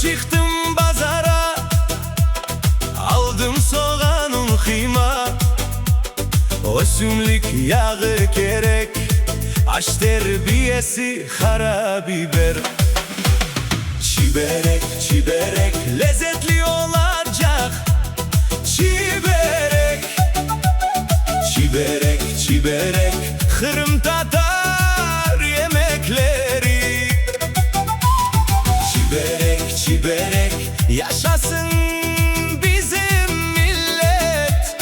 çıktım bazara, aldım soğanın kıyma. Osumluk yağı gerek, aş terbiyesi karabiber. Çiberek, çiberek lezzetli olacak. Çiberek, çiberek, çiberek Kırım Tatar yemekleri. Çiberek, çiberek yaşasın bizim millet.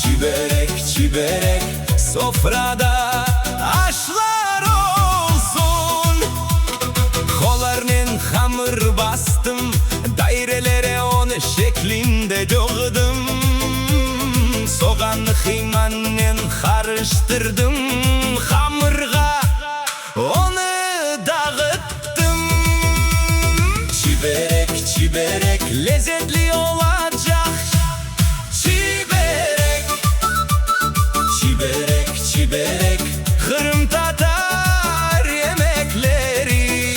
Çiberek, çiberek sofrada aşlar olsun. Kollarının hamur bastım, dairelere onu şeklinde doğdum. Soğanlı kıymanın karıştırdım, hamurga onu dağıttım. Çiberek, çiberek lezzetli olacak. Çiberek, çiberek, çiberek Kırım Tatar yemekleri.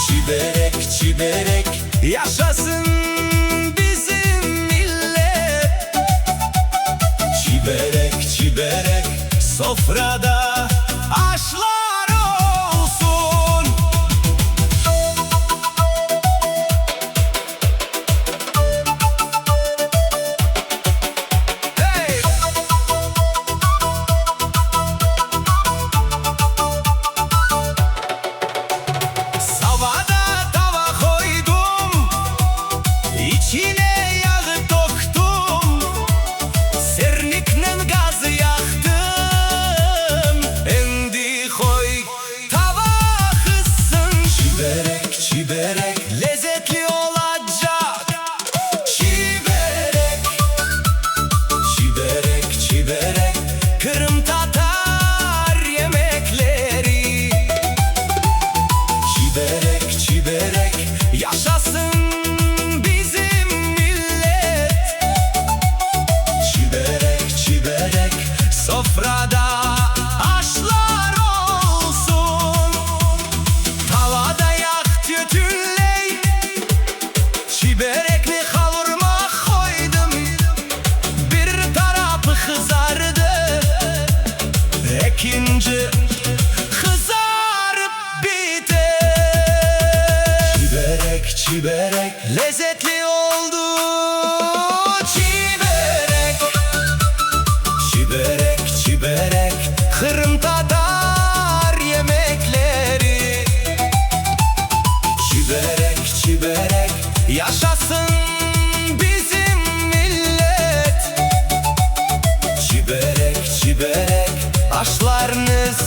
Çiberek, çiberek yaşasın bizim millet. Çiberek, çiberek sofrada aşlar olsun. Hey! Savada tava koydum, içine yağı döktüm. Sernikle gazı yaktım, endi koy tava kızsın. Çiberek, çiberek lezzetli olacak. Çiberek, çiberek, çiberek Kırım Tatar yemekleri. Çiberek, çiberek yaşasın bizim millet. Çiberek, çiberek sofrada aşlar olsun. Tavada yak tütünley, çiberekli kavurma koydum. Bir tarafı kızardı, ikinci kızarıp biter. Çiberek, çiberek lezzetli oldu. Çiberek, çiberek, çiberek Kırım Tatar yemekleri. Çiberek, çiberek yaşasın bizim millet. Çiberek, çiberek aşlarınız